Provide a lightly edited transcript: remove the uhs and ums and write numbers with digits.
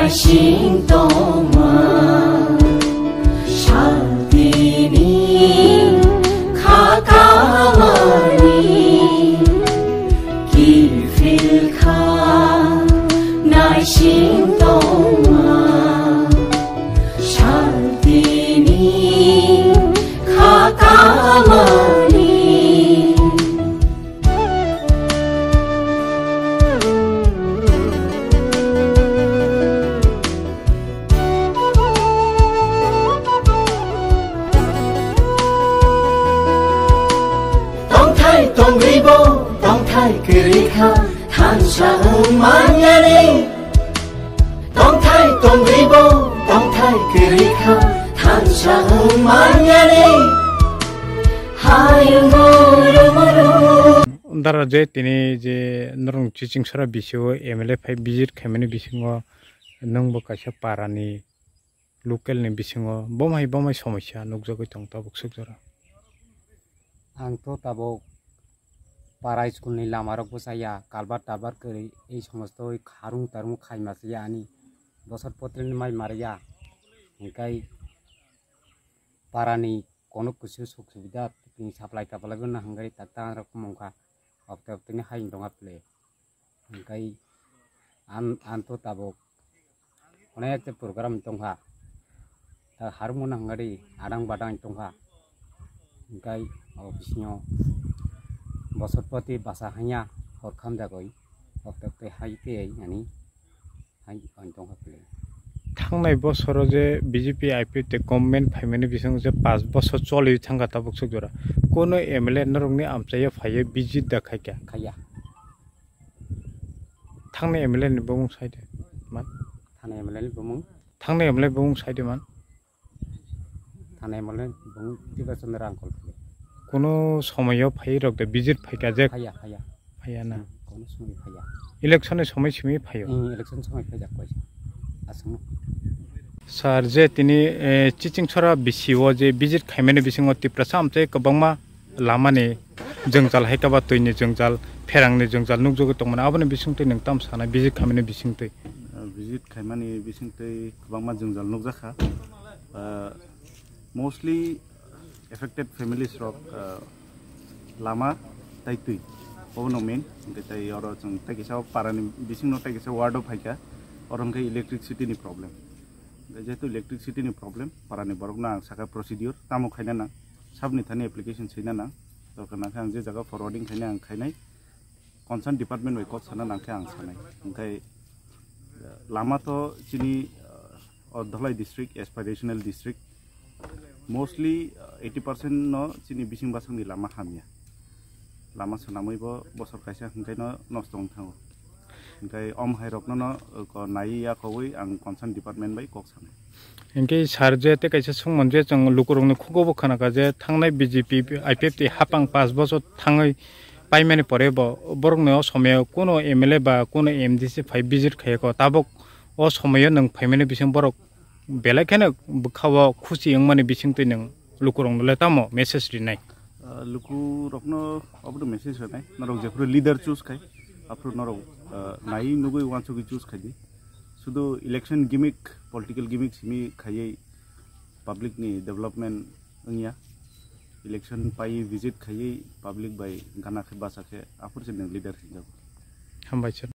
Naisintoma Shaltini Kakamani Kifilka Naisintoma Shaltini Kakamani Tong ribo, tong thai kirika, than sang manyani. Tong ribo, tong thai kirika, than sang manyani. Hayunguru muru. Undara je tini je norong cicing sara bisio MLA 5 visit kemeni bisingo nongbo kaisa parani local ni bisingo bomai somasya nukjagoi tong tabuk sukjara. Angto tabuk para school ni lamarok bosaya kalbar tabar keri ei somosto oi kharung tarung khaimasiya ani bosor potrin mai maria engkai parani kono kusu suk subida ping supply kapalagun na hangai tata rokom mongka optini haing donga ple engkai anto tabuk onek te program tongha ta harmon hangari adang badang tongha engkai obisnyo Bosotpoti bahasa hanya horkam jagoi waktu haite yani hai antong hakle Thangnai bosoro je BJP IP te government phaimani bising je 5 bosor choli thanga tabuk sukjora kono MLA norongni amchaya phaye visit da khaikya khaya thangnai MLA ni bumung saide man thane MLA bumung thangnai MLA bumung saide man thane MLA bumung tiba sondrang kol kono somayo phai rok de visit phaikya je khaya phaya na kono sumi khaya election somai simi phayo election somai phaya koi asung sar je tini cicing chora bisiwo je visit khaimani bisingo tiprasam te kabangma lamani jongjal haikaba toini jongjal pherangni jongjal nukjogo tongmana aboni bisingte ningtam sana visit khaimani bisingte visit khaimani bisingte kabangma jongjal nukjaka mostly affected families rock lama taitui ono main tai oro chung taikisa parani bising no taikisa ward of haika orongkai electricity ni problem jetu electricity ni problem parani borokna saka procedure tamo khaina na sabni thani application china na to kana khang je jaga forwarding khaina ang khainai concern department oi ko sana na khang sanai engkai lama to chini Dholai district aspirational district mostly 80% no chini bising basang ni lama hamya lama sanamoi bo bosor kaisa hingkai no nostong thango hingkai hai rok no ko nai ya khoi ang concern department bai kok sanai engke sarje te kaisa sungmon je jang lukurong ni khugo khana ka je thangnai BJP IPF te hapang 5 bosor thangai paimani pore bo borok no somay kono MLA ba kono MDC 5 visit khaye ko tabok o somay nang paimani bising borok belakene bukhawa khusi engmani bisingte nang lukurong le tamo message rinai lukurokno obdo message ranai narok jepro leader choose khai apro narok nai nugoi wanchogi choose khai sudo election gimmick political gimmick simi khai public ni development ngya election pai visit khai public by gana khe basa khe apur se leader hinjab hambai